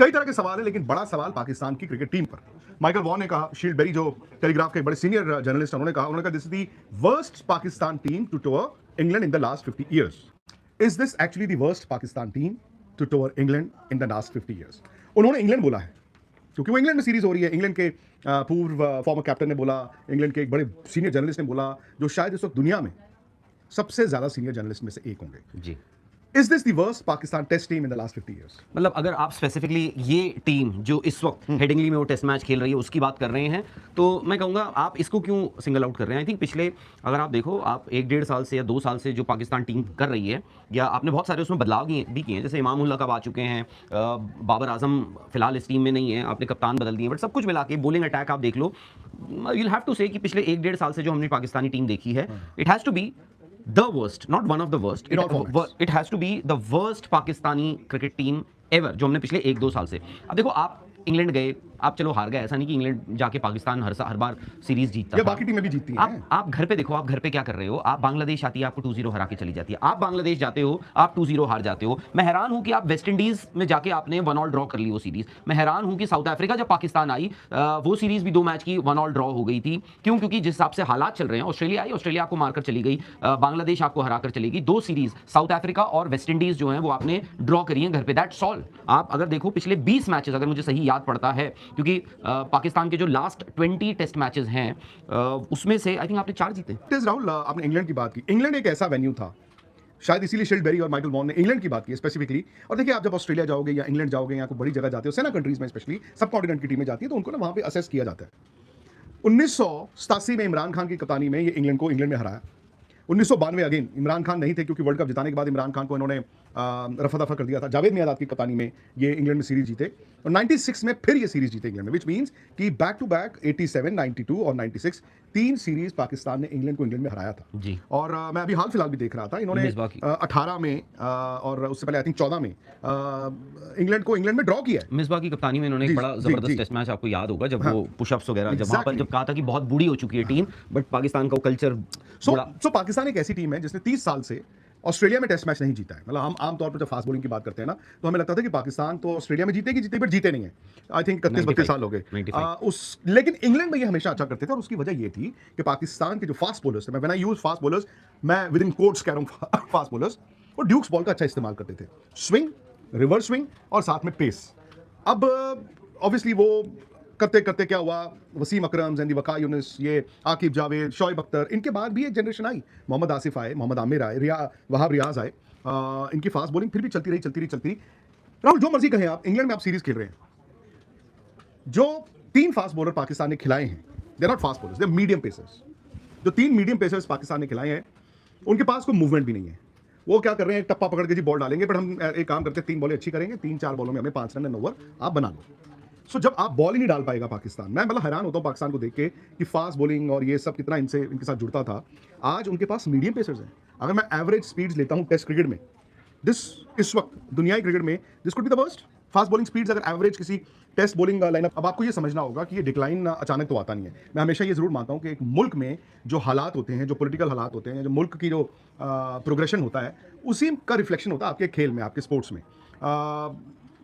कई तरह के सवाल है, लेकिन बड़ा सवाल पाकिस्तान की क्रिकेट टीम पर। माइकल वॉन ने कहा, शील्ड बेरी जो टेलीग्राफ के बड़े सीनियर जर्नलिस्ट हैं, उन्होंने कहा this is the worst Pakistan team to tour England in the last 50 years। Is this actually the worst Pakistan team to tour England in the last 50 years? उन्होंने England बोला है क्योंकि वो इंग्लैंड में सीरीज हो रही है। इंग्लैंड के पूर्व फॉर्मर कैप्टन ने बोला, इंग्लैंड के एक बड़े सीनियर जर्नलिस्ट ने बोला, जो शायद इस वक्त दुनिया में सबसे ज्यादा सीनियर जर्नलिस्ट में से एक होंगे। जी। Is this the worst Pakistan Test team in the last 50 years? मतलब अगर आप स्पेसिफिकली ये टीम जो इस वक्त हेडिंगली में वो टेस्ट मैच खेल रही है उसकी बात कर रहे हैं, तो मैं कहूँगा आप इसको क्यों सिंगल आउट कर रहे हैं? आई थिंक पिछले, अगर आप देखो, आप 1-1.5 साल से या 2 साल से जो पाकिस्तान टीम कर रही है, या आपने बहुत सारे उसमें बदलाव भी किए हैं, जैसे इमाम उल हक अब आ चुके हैं, बाबर आजम फिलहाल इस टीम में नहीं है, आपने कप्तान बदल दिए, बट सब कुछ मिला के बॉलिंग अटैक आप देख लो, यू विल हैव टू से कि पिछले 1-1.5 साल से जो हमने पाकिस्तानी टीम देखी है, it has to be the worst, not one of the worst. It has to be the worst Pakistani cricket team ever, जो हमने पिछले 1-2 साल से। अब देखो, आप इंग्लैंड गए, आप चलो हार गए, ऐसा नहीं कि इंग्लैंड जाके पाकिस्तान हर बार सीरीज जीतता या था। बाकी टीमें भी जीतती हैं। आप घर पे देखो, आप घर पे क्या कर रहे हो? आप बांग्लादेश आती है, आपको 2-0 हरा के चली जाती है। आप बांग्लादेश जाते हो, आप 2-0 हार जाते हो। मैं हैरान हूं कि आप वेस्ट इंडीज में जाके आपने 1-1 ड्रॉ कर ली वो सीरीज। मैं हैरान हूं कि साउथ अफ्रीका जब पाकिस्तान आई, वो सीरीज भी 2 मैच की 1-1 ड्रॉ हो गई थी। क्यों? क्योंकि जिस हिसाब से हालात चल रहे हैं, ऑस्ट्रेलिया आई, ऑस्ट्रेलिया आपको मारकर चली गई, बांग्लादेश आपको हरा कर चली गई। 2 सीरीज साउथ अफ्रीका और वेस्ट इंडीज जो है वो आपने ड्रॉ करी है घर पे। That's all. आप अगर देखो पिछले 20 मैचेस, अगर मुझे सही याद पड़ता है, क्योंकि पाकिस्तान के जो लास्ट 20 टेस्ट मैचेस हैं, उसमें से आई थिंक आपने 4 जीते। राहुल, आपने इंग्लैंड की बात की। इंग्लैंड एक ऐसा वेन्यू था, शायद इसीलिए शील्ड बेरी और माइकल वॉन ने इंग्लैंड की बात की स्पेसिफिकली। और देखिए, आप जब ऑस्ट्रेलिया जाओगे या इंग्लैंड जाओगे या कोई बड़ी जगह जाते हो, सेना कंट्रीज में स्पेशली सब कॉन्टिनेंट की टीमें जाती है, तो उनको ना वहां पे असेस किया जाता है। 1987 में इमरान खान की कप्तानी में ये इंग्लैंड में हराया। 1992 अगेन इमरान खान नहीं थे, क्योंकि वर्ल्ड कप जिताने के बाद इमरान खान को इन्होंने रफा दफा कर दिया था। जावेद मियादाद की कप्तानी में ये इंग्लैंड में सीरीज जीते, और 96 में फिर ये सीरीज जीते इंग्लैंड में, विच मींस कि बैक टू बैक 87, 92 और 96 3 सीरीज पाकिस्तान ने इंग्लैंड में हराया था जी। और मैं अभी हाल फिलहाल भी देख रहा था, इन्होंने 18 में और उससे पहले आई थिंक 14 में इंग्लैंड में ड्रॉ किया है। मिसबा की कप्तानी में इन्होंने एक बड़ा जबरदस्त टेस्ट मैच, आपको याद होगा, जब वो पुशअप्स वगैरह, जब वहां पर जब कहा था कि बहुत बूढ़ी हो चुकी है टीम, बट पाकिस्तान का कल्चर। सो पाकिस्तान एक ऐसी टीम है जिसने 30 साल से ऑस्ट्रेलिया में टेस्ट मैच नहीं जीता है। मतलब हम आमतौर पर जब फास्ट बॉलिंग की बात करते हैं ना, तो हमें लगता था कि पाकिस्तान तो ऑस्ट्रेलिया में जीतेगी, बट जीते नहीं है। आई थिंक 31-32 साल हो गए। लेकिन इंग्लैंड में ये हमेशा अच्छा करते थे, और उसकी वजह ये थी कि पाकिस्तान के जो फास्ट बॉलर्स थे, when I use fast bowlers, मैं विद इन कोट्स कह रहा हूं फास्ट बॉलर्स, वो ड्यूक्स बॉल का अच्छा इस्तेमाल करते थे। स्विंग, रिवर्स स्विंग और साथ में पेस। अब ऑब्वियसली वो करते करते क्या हुआ, वसीम अकरम, जैंदी वका यूनिस, ये आकिब जावेद, शोएब अख्तर, इनके बाद भी एक जनरेशन आई, मोहम्मद आसिफ आए, मोहम्मद आमिर आए, वहाब रियाज आए। इनकी फास्ट बॉलिंग फिर भी चलती रही। राहुल, जो मर्जी कहें आप, इंग्लैंड में आप सीरीज खेल रहे हैं, जो 3 फास्ट बॉलर पाकिस्तान ने खिलाए हैं, they are not fast bowlers, they are medium pacers. जो 3 मीडियम पेसर्स पाकिस्तान ने खिलाए हैं, उनके पास कोई मूवमेंट भी नहीं है। वो क्या कर रहे हैं, टप्पा पकड़ के जी बॉल डालेंगे, बट हम एक काम करते हैं, 3 बॉलें अच्छी करेंगे, 3-4 बॉलों में हमें 5 रन 9 ओवर आप बना लो। सो जब आप बॉल ही नहीं डाल पाएगा पाकिस्तान, मैं मतलब हैरान होता हूँ पाकिस्तान को देख के कि फास्ट बॉलिंग और ये सब कितना इनके साथ जुड़ता था। आज उनके पास मीडियम पेसर्स हैं। अगर मैं एवरेज स्पीड्स लेता हूँ टेस्ट क्रिकेट में, इस वक्त दुनियाई क्रिकेट में this could be the worst fast bowling speeds अगर एवरेज किसी टेस्ट बॉलिंग लाइनअप। अब आपको ये समझना होगा कि ये डिक्लाइन अचानक तो आता नहीं है। मैं हमेशा ये जरूर मानता हूँ कि एक मुल्क में जो हालात होते हैं, जो पॉलिटिकल हालात होते हैं, जो मुल्क की जो प्रोग्रेशन होता है, उसी का रिफ्लेक्शन होता है आपके खेल में, आपके स्पोर्ट्स में।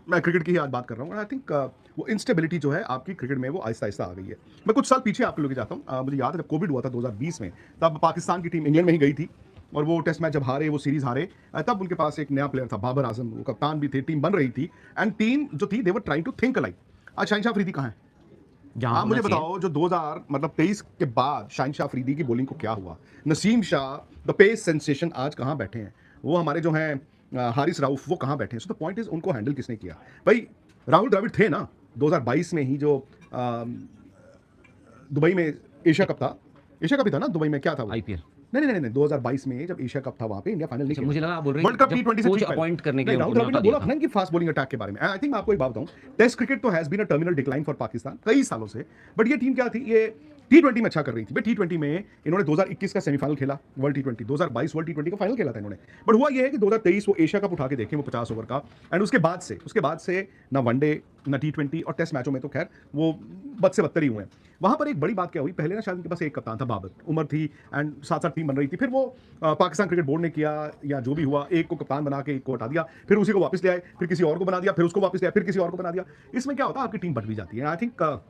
मैं क्रिकेट की ही आज बात कर रहा हूँ। आई थिंक वो इंस्टेबिलिटी जो है आपकी क्रिकेट में, वो आहिस्ता आहिस्ता आ गई है। मैं कुछ साल पीछे आपको लेके जाता हूँ। मुझे याद है जब कोविड हुआ था 2020 में, तब पाकिस्तान की टीम इंग्लैंड में ही गई थी, और वो टेस्ट मैच जब हारे, वो सीरीज हारे, तब उनके पास एक नया प्लेयर था, बाबर आजम, वो कप्तान भी थे, टीम बन रही थी, एंड टीम जो थी they were trying to think alike. आज शाहिन शाह अफरीदी कहाँ है? आप मुझे बताओ, जो 2023 के बाद शाहिन शाह अफरीदी की बॉलिंग को क्या हुआ? Naseem Shah, the pace sensation, आज कहाँ बैठे हैं? वो हमारे जो हैं हारिस राउफ, वो कहाँ बैठे हैं? सो द पॉइंट इज, उनको हैंडल किसने किया? भाई राहुल द्रविड़ थे ना 2022 में ही, जो दुबई में एशिया कप था ना, दुबई में क्या था वो? आईपीएल नहीं 2022 में जब एशिया कप था, वहां पे इंडिया फाइनल नहीं खेला। मुझे लगा आप बोल रहे हैं वर्ल्ड कप T20 से कोच अपॉइंट करने के लिए राहुल द्रविड़ ने बोला था ना कि फास्ट बॉलिंग अटैक के बारे में। आई थिंक मैं आपको एक बात बताऊं, टेस्ट क्रिकेट तो has been a terminal decline for Pakistan कई सालों से, बट ये टीम क्या थी, ये T20 में अच्छा कर रही थी। भाई T20 में इन्होंने 2021 का सेमीफाइनल खेला वर्ल्ड T20, 2022 वर्ल्ड T20 का फाइनल खेला था इन्होंने। बट हुआ ये है कि 2023 वो एशिया कप उठा के देखें, वो 50 ओवर का, एंड उसके बाद से ना वनडे, ना T20 और टेस्ट मैचों में तो खैर वो बद से बदतर ही हुए हैं। वहाँ पर एक बड़ी बात क्या हुई, पहले ना शायद उनके पास एक कप्तान था बाबर, उमर थी, एंड साथ-साथ टीम बन रही थी। फिर वो पाकिस्तान क्रिकेट बोर्ड ने किया या जो भी हुआ, एक को कप्तान बना के एक को हटा दिया, फिर उसी को वापस ले आए, फिर किसी और को बना दिया, फिर उसको वापस ले आए, फिर किसी और को बना दिया। इसमें क्या होता है, आपकी टीम बट भी जाती है। आई थिंक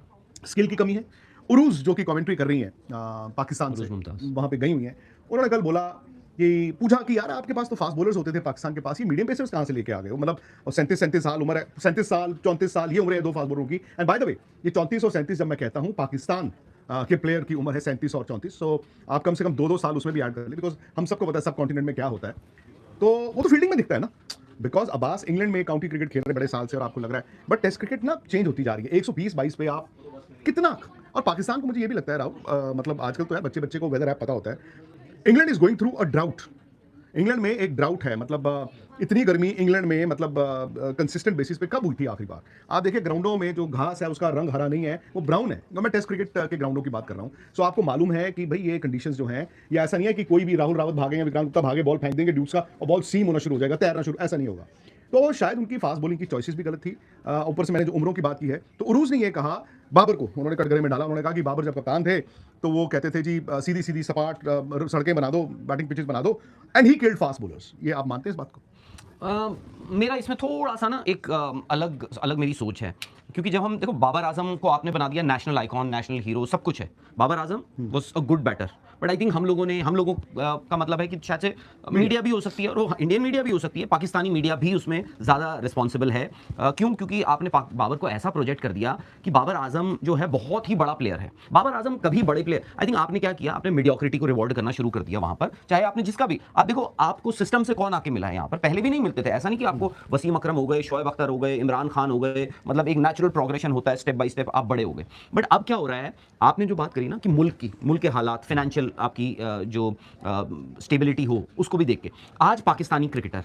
स्किल की कमी है। उरूज जो कि कमेंट्री कर रही हैं पाकिस्तान से, उरूज मुमताज। वहाँ पे गई हुई हैं, उन्होंने कल बोला कि पूछा कि यार आपके पास तो फास्ट बॉलर्स होते थे पाकिस्तान के पास, ये मीडियम पेसर्स कहाँ से लेके आ गए हो? मतलब 37 साल उम्र है, 37 साल 34 साल ये उम्र है दो फास्ट बॉलरों की। एंड बाय द वे ये 34 और 37 जब मैं कहता हूँ, पाकिस्तान के प्लेयर की उम्र है 37 और 34, सो आप कम से कम 2-2 साल उसमें भी ऐड कर लें, बिकॉज हम सबको पता है सब कॉन्टिनेंट में क्या होता है। तो वो तो फील्डिंग में दिखता है ना, बिकॉज अब्बास इंग्लैंड में काउंटी क्रिकेट खेल रहे बड़े साल से और आपको लग रहा है, बट टेस्ट क्रिकेट ना चेंज होती जा रही है। 120-22 पे आप कितना, और पाकिस्तान को मुझे ये भी लगता है राहुल, मतलब आजकल तो यार बच्चे बच्चे को वेदर ऐप पता होता है। England is going through a drought. England में एक ड्राउट है, मतलब इतनी गर्मी इंग्लैंड में मतलब कंसिस्टेंट बेसिस पे कब हुई थी आखिरी बार? आप देखिए ग्राउंडों में जो घास है उसका रंग हरा नहीं है, वो ब्राउन है। मैं टेस्ट क्रिकेट के ग्राउंडों की बात कर रहा हूँ। सो आपको मालूम है कि भाई ये कंडीशंस जो हैं, ये ऐसा नहीं है कि कोई भी राहुल रावत भागे या विक्रांत गुप्ता भागे, बॉल फेंक देंगे ड्यूक्स का और बॉल सीम होना शुरू हो जाएगा, तैरना शुरू, ऐसा नहीं होगा। तो शायद उनकी फास्ट बॉलिंग की चॉइसेस भी गलत थी। ऊपर से मैंने जो उम्रों की बात की है, तो उरूज ने ये कहा बाबर को, उन्होंने कटघरे में डाला। उन्होंने कहा कि बाबर जब कप्तान थे तो वो कहते थे जी सीधी सीधी सपाट सड़कें बना दो, बैटिंग पिचेस बना दो, and he killed fast bowlers. ये आप मानते हैं इस बात को? मेरा इसमें थोड़ा सा ना एक अलग अलग मेरी सोच है, क्योंकि जब हम देखो बाबर आजम को आपने बना दिया नेशनल आइकॉन, नेशनल हीरो, सब कुछ है। Babar Azam was a good batter, but I think हम लोगों का मतलब है कि शायद से मीडिया भी हो सकती है, और वो इंडियन मीडिया भी हो सकती है, पाकिस्तानी मीडिया भी उसमें ज़्यादा रिस्पॉन्सिबल है। क्यों? क्योंकि आपने बाबर को ऐसा प्रोजेक्ट कर दिया कि बाबर आजम जो है बहुत ही बड़ा प्लेयर है। बाबर आजम कभी बड़े प्लेयर, आई थिंक आपने क्या किया, आपने मीडियोक्रिटी को रिवॉर्ड करना शुरू कर दिया वहां पर। चाहे आपने जिसका भी, आप देखो आपको सिस्टम से कौन आके मिला है यहाँ पर, पहले भी नहीं मिलते थे। ऐसा नहीं कि आपको वसीम अकरम हो गए, शोएब अख्तर हो गए, इमरान खान हो गए, मतलब एक नेचुरल प्रोग्रेशन होता है, स्टेप बाय स्टेप आप बड़े हो गए। बट अब क्या हो रहा है, आपने जो बात करी ना कि मुल्क के हालात, फाइनेंशियल आपकी जो स्टेबिलिटी हो, उसको भी देख के आज पाकिस्तानी क्रिकेटर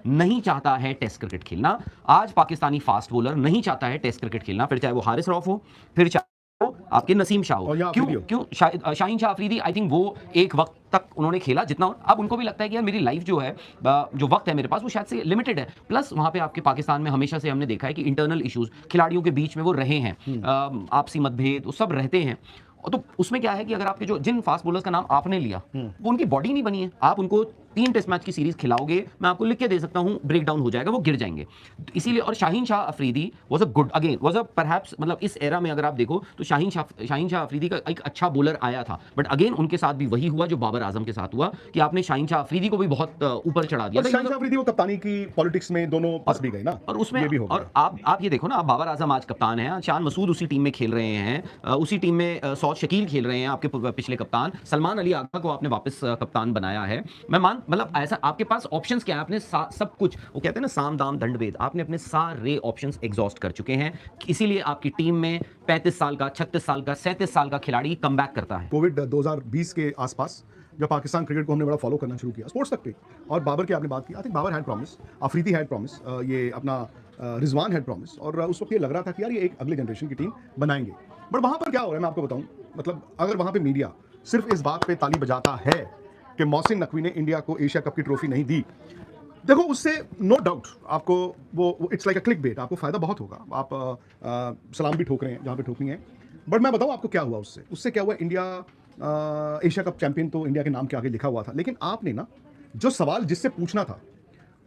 नहीं चाहता है टेस्ट क्रिकेट खेलना। आज पाकिस्तानी फास्ट बॉलर नहीं चाहता है टेस्ट क्रिकेट खेलना, फिर चाहे वो हारिस रऊफ हो, फिर चाहे वो आपके नसीम शाह हो। क्यों शाहीन शाह अफरीदी, आई थिंक वो एक वक्त तक उन्होंने खेला जितना, अब उनको भी लगता है कि यार मेरी लाइफ जो है, जो वक्त है मेरे पास, वो शायद से लिमिटेड है। प्लस वहां पे आपके पाकिस्तान में हमेशा से हमने देखा है कि इंटरनल इश्यूज खिलाड़ियों के बीच में वो रहे हैं, आपसी मतभेद वो सब रहते हैं। तो उसमें क्या है कि अगर आपके जो जिन फास्ट बॉलर्स का नाम आपने लिया, वो उनकी बॉडी नहीं बनी है, आप उनको 3 टेस्ट मैच की सीरीज खिलाओगे, मैं आपको लिख के दे सकता हूं, ब्रेक डाउन हो जाएगा, वो गिर जाएंगे। इसीलिए, और Shaheen Shah Afridi was a good, again was a perhaps, मतलब इस एरा में अगर आप देखो तो शाहीन शाह अफरीदी का एक अच्छा बॉलर आया था, बट अगेन उनके साथ भी वही हुआ जो बाबर आजम के साथ हुआ कि आपने शाहीन शाह अफरीदी को भी बहुत ऊपर चढ़ा दिया। शाहीन शाह अफरीदी वो कप्तानी की पॉलिटिक्स में दोनों फंस भी गए ना, और उसमें भी और आप ये देखो ना, आप बाबर आजम आज कप्तान है, शान मसूद उसी टीम में खेल रहे हैं, उसी टीम में सौद शकील खेल रहे हैं, आपके पिछले कप्तान सलमान अली आगा को आपने वापस कप्तान बनाया है। मैं मतलब ऐसा आपके पास ऑप्शंस क्या है, आपने सब कुछ, वो कहते हैं ना साम दाम दंड भेद, आपने अपने सारे ऑप्शंस एग्जॉस्ट कर चुके हैं। इसीलिए आपकी टीम में 35 साल का, 36 साल का, 37 साल का खिलाड़ी कमबैक करता है। कोविड 2020 के आसपास जब पाकिस्तान क्रिकेट को हमने बड़ा फॉलो करना शुरू किया स्पोर्ट्स तक पे, और बाबर की आपने बात की, I think Babar had promise, Afridi had promise, ये अपना रिजवान हैड प्रॉमिस, और उस वक्त ये लग रहा था कि यार ये एक अगले जनरेशन की टीम बनाएंगे। बट वहाँ पर क्या हो रहा है मैं आपको बताऊँ, मतलब अगर वहाँ पे मीडिया सिर्फ इस बात पे ताली बजाता है कि मोहसिन नकवी ने इंडिया को एशिया कप की ट्रॉफी नहीं दी, देखो उससे नो डाउट आपको वो it's like a click bait, आपको फायदा बहुत होगा, आप सलाम भी ठोक रहे हैं जहाँ पे ठोकनी है। बट मैं बताऊँ आपको क्या हुआ, उससे क्या हुआ, इंडिया एशिया कप चैंपियन तो इंडिया के नाम के आगे लिखा हुआ था, लेकिन आपने ना जो सवाल जिससे पूछना था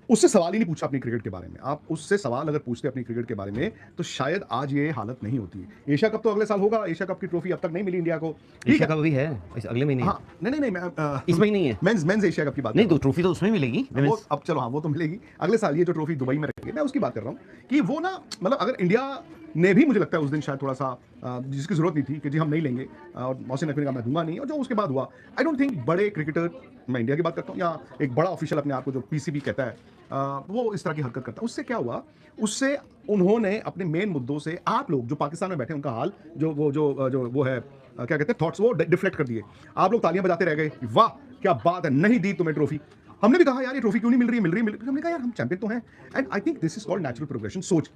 उससे सवाल ही नहीं पूछा अपनी क्रिकेट के बारे में। आप उससे सवाल अगर पूछते अपनी क्रिकेट के बारे में तो शायद आज ये हालत नहीं होती। एशिया कप तो अगले साल होगा, एशिया कप की ट्रॉफी अब तक नहीं मिली इंडिया को। एशिया कप भी है इस अगले महीने। हाँ, नहीं इस महीने ही है मेंस एशिया कप की बात नहीं, तो ट्रॉफी तो उसमें मिलेगी वो, अब चलो हाँ वो तो मिलेगी अगले साल, ये जो ट्रॉफी दुबई में रहेगी, मैं उसकी बात कर रहा हूँ कि वो ना, मतलब अगर इंडिया ने भी, मुझे लगता है उस दिन शायद थोड़ा सा जिसकी जरूरत नहीं थी कि जी हम नहीं लेंगे, और मोहसिन नकवी ने कहा मैं दूंगा नहीं, और जो उसके बाद हुआ, आई डोंट थिंक बड़े क्रिकेटर, मैं इंडिया की बात करता हूँ या एक बड़ा ऑफिशियल अपने आप को जो पीसीबी कहता है, वो इस तरह की हरकत करता है। उससे क्या हुआ, उससे उन्होंने अपने मेन मुद्दों से आप लोग जो पाकिस्तान में बैठे उनका हाल जो वो है क्या कहते हैं थॉट्स, वो डिफ्लेक्ट कर दिए। आप लोग तालियां बजाते रह गए, वाह क्या बात है, नहीं दी तुम्हें ट्रॉफी। हमने भी कहा यार ये ट्रॉफी क्यों नहीं मिल रही है, हमने कहा यार हम चैंपियन तो हैं। And I think this is called natural progression. सोच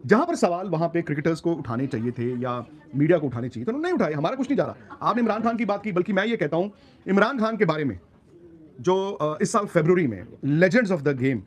जहां पर सवाल वहां पे क्रिकेटर्स को उठाने चाहिए थे या मीडिया को उठाने चाहिए तो उन्होंने नहीं उठाए। हमारा कुछ नहीं जा रहा। आपने इमरान खान की बात की, बल्कि मैं ये कहता हूं इमरान खान के बारे में जो इस साल फरवरी में लेजेंड्स ऑफ द गेम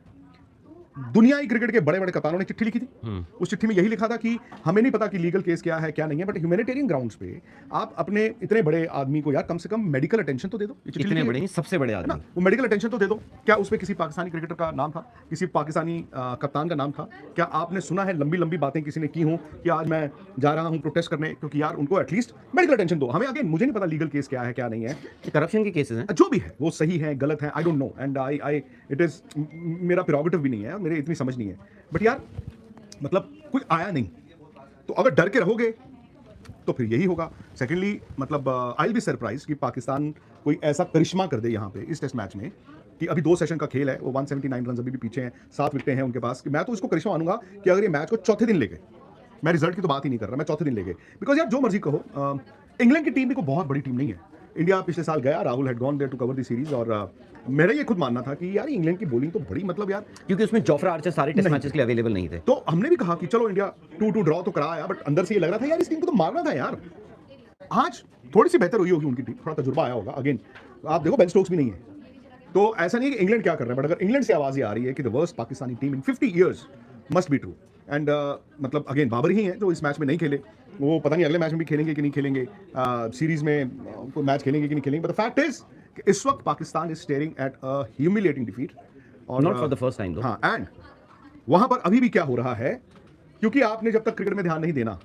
दुनिया की क्रिकेट के बड़े बड़े कप्तानों ने चिट्ठी लिखी थी। उस चिट्ठी में यही लिखा था कि हमें नहीं पता कि लीगल केस क्या है क्या नहीं है, बट ह्यूमैनिटेरियन ग्राउंड्स पे आप अपने इतने बड़े आदमी को यार कम से कम मेडिकल अटेंशन तो दे दो। ये चिट्ठी इतने लिखी बड़े नहीं, सबसे बड़े है ना, आदमी। वो मेडिकल अटेंशन तो दे दो। क्या उसमें किसी पाकिस्तानी क्रिकेटर का नाम था, किसी पाकिस्तानी कप्तान का नाम था? क्या आपने सुना है लंबी लंबी बातें किसी ने की हों कि आज मैं जा रहा हूं प्रोटेस्ट करने, क्योंकि यार उनको एटलीस्ट मेडिकल अटेंशन दो। हमें अगेन मुझे नहीं पता लीगल केस क्या है क्या नहीं है, करप्शन के केसेस हैं। जो भी है वो सही है गलत है, I don't know, and I it is मेरा प्रेरोगेटिव भी नहीं है, मेरी इतनी समझ नहीं है, बट यार मतलब कुछ आया नहीं तो अगर डर के रहोगे तो फिर यही होगा। सेकेंडली मतलब आई विल बी सरप्राइज कि पाकिस्तान कोई ऐसा करिश्मा कर दे यहाँ पे इस टेस्ट मैच में कि अभी 2 सेशन का खेल है, वो 179 रन अभी भी पीछे हैं, 7 विकेटें हैं उनके पास, कि मैं तो इसको करिश्मा मानूंगा कि अगर ये मैच को चौथे दिन ले गए, मैं रिजल्ट की तो बात ही नहीं कर रहा, मैं चौथे दिन ले गए, बिकॉज यार जो मर्जी कहो इंग्लैंड की टीम भी कोई बहुत बड़ी टीम नहीं है। इंडिया पिछले साल गया, Rahul had gone there to cover the series, और मेरा ये खुद मानना था कि यार इंग्लैंड की बॉलिंग तो बड़ी मतलब यार, क्योंकि उसमें जोफ्रा आर्चर सारे टेस्ट मैचेस के लिए अवेलेबल नहीं थे। तो हमने भी कहा कि चलो इंडिया 2-2 ड्रॉ तो कराया, बट अंदर से ये लग रहा था यार इस टीम को तो मारना था यार। आज थोड़ी सी बेहतर हुई होगी उनकी टीम, थोड़ा तजुर्बा आया होगा। अगेन आप देखो बेन स्टोक्स भी नहीं है, तो ऐसा नहीं है कि इंग्लैंड क्या कर रहा है, बट अगर इंग्लैंड से आवाज ये आ रही है कि the worst Pakistani team in 50 years must be true, and मतलब अगेन बाबर ही हैं जो इस मैच में नहीं खेले, वो पता नहीं अगले मैच में भी खेलेंगे कि नहीं खेलेंगे, सीरीज में कोई मैच खेलेंगे कि नहीं खेलेंगे, बट द फैक्ट इज कि इस वक्त Pakistan is staring at a humiliating defeat, और not for the first time. हाँ, एंड वहां पर अभी भी क्या हो रहा है, क्योंकि आपने जब तक क्रिकेट में ध्यान नहीं देना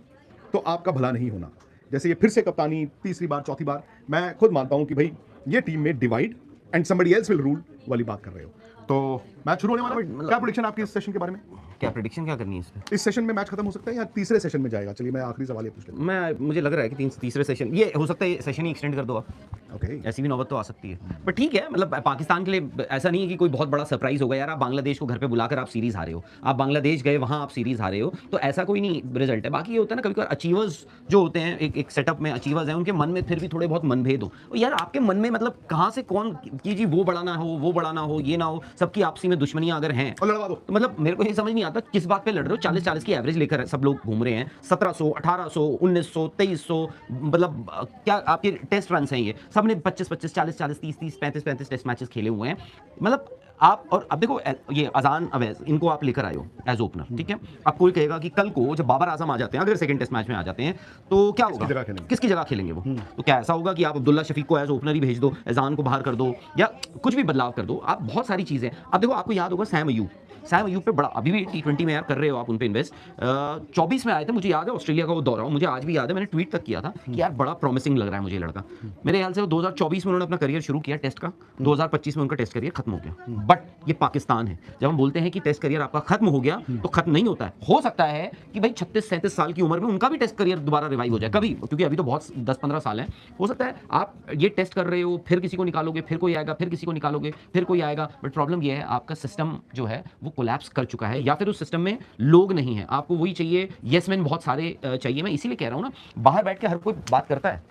तो आपका भला नहीं होना। जैसे ये फिर से कप्तानी तीसरी बार चौथी बार, मैं खुद मानता हूं कि भाई ये टीम में divide and somebody else will rule वाली बात कर रहे हो। तो मैच शुरू होने वाला है, क्या प्रेडिक्शन आपकी इस सेशन के बारे में? क्या प्रेडिक्शन क्या करनी है इस पे? इस सेशन में मैच खत्म हो सकता है या तीसरे सेशन में जाएगा? चलिए मैं आखिरी सवाल ये पूछ लेता मुझे लग रहा है कि तीसरे सेशन ये हो सकता है, ये सेशन ही एक्सटेंड कर दो आप, हूं। ओके, ऐसी भी नौबत तो आ सकती है। बट ठीक है, मतलब पाकिस्तान के लिए ऐसा नहीं है कि कोई बहुत बड़ा सरप्राइज होगा यार। आप बांग्लादेश को घर पे बुलाकर आप सीरीज हारे हो, आप बांग्लादेश गए वहां आप सीरीज हारे हो, तो ऐसा कोई नहीं रिजल्ट है। बाकी ये होता है ना कभी कभी अचीवर्स जो होते हैं एक सेटअप में अचीवर्स हैं, उनके मन में फिर भी थोड़े बहुत मनभेद हो। और यार आपके मन में मतलब कहाँ से कौन कि जी वो बड़ा ना हो, वो बड़ा ना हो, ये ना हो, सबकी आपसी में दुश्मनियां अगर हैं और लड़वा दो। तो मतलब मेरे को ये समझ नहीं आता किस बात पे लड़ रहे हो। 40-40 की एवरेज लेकर सब लोग घूम रहे हैं, 1700, 1800, 1900, 2300, मतलब क्या आपके टेस्ट रन हैं ये सब ने 25-25, 40-40, 30-30, 35-35 टेस्ट मैचेस खेले हुए हैं। मतलब आप, और अब देखो ये अजान अवैज इनको आप लेकर आए हो एज ओपनर, ठीक है। अब कोई कहेगा कि कल को जब बाबर आजम आ जाते हैं, अगर सेकंड टेस्ट मैच में आ जाते हैं तो क्या होगा, किसकी जगह खेलेंगे वो? तो क्या ऐसा होगा कि आप अब्दुल्ला शफीक को एज ओपनर ही भेज दो, अजान को बाहर कर दो, या कुछ भी बदलाव कर दो? आप बहुत सारी चीजें, अब देखो आपको याद होगा सैम अयूब पे बड़ा अभी भी T20 में यार कर रहे हो आप उन पे इन्वेस्ट। 24 में आए थे, मुझे याद है ऑस्ट्रेलिया का वो दौरा, मुझे आज भी याद है, मैंने ट्वीट तक किया था कि यार बड़ा प्रॉमिसिंग लग रहा है मुझे ये लड़का। मेरे ख्याल से वो 2024 में उन्होंने अपना करियर शुरू किया टेस्ट का, 2025 में उनका टेस्ट करियर खत्म हो गया। बट ये पाकिस्तान है, जब हम बोलते हैं कि टेस्ट करियर आपका खत्म हो गया तो खत्म नहीं होता है। हो सकता है कि भाई 36-37 साल की उम्र में उनका भी टेस्ट करियर दोबारा रिवाइव हो जाए कभी, क्योंकि अभी तो बहुत 10-15 साल है। हो सकता है आप ये टेस्ट कर रहे हो, फिर किसी को निकालोगे, फिर कोई आएगा, फिर किसी को निकालोगे, फिर कोई आएगा। बट प्रॉब्लम ये है आपका सिस्टम जो है वो कोलैप्स कर चुका है, या फिर उस सिस्टम में लोग नहीं है। आपको वही चाहिए, यस मैन बहुत सारे चाहिए। मैं इसीलिए कह रहा हूं ना, बाहर बैठ के हर कोई बात करता है।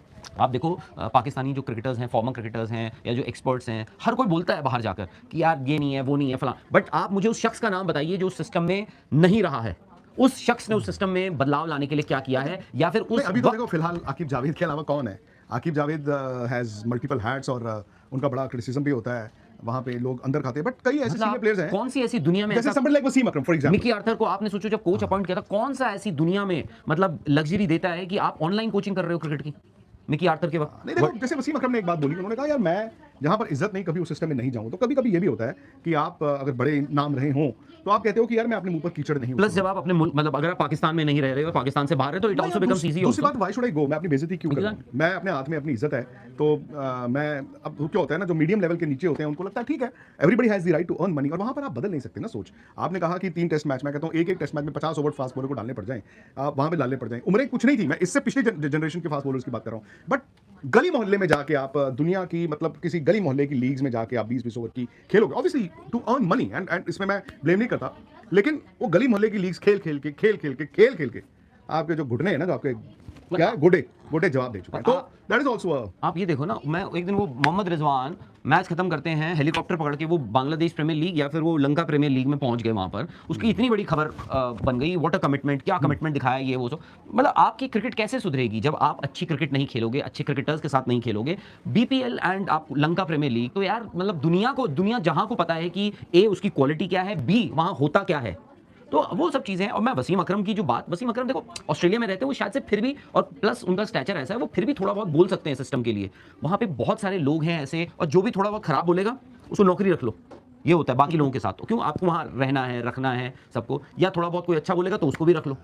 आप देखो पाकिस्तानी जो क्रिकेटर्स हैं, फॉर्मर क्रिकेटर्स हैं या जो एक्सपर्ट्स हैं, हर कोई बोलता है बाहर जाकर कि यार ये नहीं है, वो नहीं है, फलां। बट आप मुझे उस शख्स का नाम बताइए जो उस सिस्टम में नहीं रहा है, उस शख्स ने उस सिस्टम में बदलाव लाने के लिए क्या किया है, या फिर उस अभी तो देखो फिलहाल आकिब जावेद के अलावा कौन है? Aqib Javed has multiple hats, और उनका बड़ा क्रिटिसिज्म भी होता है, वहां पे लोग अंदर खाते हैं, बट कई ऐसे सीनियर प्लेयर्स हैं। कौन सी ऐसी दुनिया में, जैसे somebody like Wasim Akram for example, Mickey Arthur को आपने सोचो जब कोच अपॉइंट किया था, कौन सा ऐसी दुनिया में मतलब लग्जरी देता है कि आप ऑनलाइन कोचिंग कर रहे हो क्रिकेट की? मिकी आर्थर के वक्त नहीं देखो, जैसे वसीम अकरम ने एक बात बोली, उन्होंने कहा यार मैं जहां पर इज्जत नहीं, कभी उस सिस्टम में नहीं जाऊं। तो कभी कभी ये भी होता है कि आप अगर बड़े नाम रहे हों तो आप कहते हो कि यार मैं अपने मुंह पर कीचड़ नहीं हूं। प्लस जब आप अपने मुल्क, मतलब अगर आप पाकिस्तान में नहीं रह रहे हो, पाकिस्तान से बाहर है, तो इट आल्सो बिकम्स इजी। दूसरी बात, व्हाई शुड आई गो? मैं अपनी बेइज्जती क्यों करूं? मैं अपने हाथ में अपनी इज्जत है, तो मैं अब क्या होता है ना, जो मीडियम लेवल के नीचे होते हैं उनको लगता है ठीक है, everybody has the right to earn money, और वहां पर आप बदल नहीं सकते ना सोच। आपने कहा कि 3 टेस्ट मैच, मैं कहता हूं एक टेस्ट मैच में 50 ओवर फास्ट बॉलर को डालने पड़ जाएं, वहां पे डालने पड़ जाएं। उम्रें कुछ नहीं थी, मैं इससे पिछले जनरेशन के फास्ट बॉलर्स की बात कर रहा हूं। बट गली मोहल्ले में जाके आप दुनिया की, मतलब किसी गली मोहल्ले की लीग्स में जाके आप 20-20 ओवर की खेलोगे, obviously to earn money, and इसमें मैं ब्लेम नहीं करता, लेकिन वो गली मोहल्ले की लीग्स खेल खेल के आपके जो घुटने हैं ना, जो आपके क्या है, गोडे जवाब दे चुके हैं, तो दैट इज ऑल्सो आप ये देखो ना, मैं एक दिन वो मोहम्मद रिजवान मैच खत्म करते हैं हेलीकॉप्टर पकड़ के, वो बांग्लादेश प्रीमियर लीग या फिर वो लंका प्रीमियर लीग में पहुंच गए, वहां पर उसकी इतनी बड़ी खबर बन गई, व्हाट अ कमिटमेंट, क्या कमिटमेंट दिखाया ये वो सब। मतलब आपकी क्रिकेट कैसे सुधरेगी जब आप अच्छी क्रिकेट नहीं खेलोगे, अच्छे क्रिकेटर्स के साथ नहीं खेलोगे, बीपीएल एंड आप लंका प्रीमियर लीग, तो यार मतलब दुनिया जहां को पता है कि ए उसकी क्वालिटी क्या है, बी वहां होता क्या है, तो वो सब चीजें हैं। और मैं वसीम अकरम की जो बात, वसीम अकरम देखो ऑस्ट्रेलिया में रहते हैं, वो शायद से फिर भी, और प्लस उनका स्टैचर ऐसा है, वो फिर भी थोड़ा बहुत बोल सकते हैं सिस्टम के लिए। वहां पे बहुत सारे लोग हैं ऐसे, और जो भी थोड़ा बहुत खराब बोलेगा उसको नौकरी रख लो, ये होता है बाकी लोगों के साथ। तो क्यों आपको वहां रहना है, रखना है सबको, या थोड़ा बहुत कोई अच्छा बोलेगा तो उसको भी रख लो।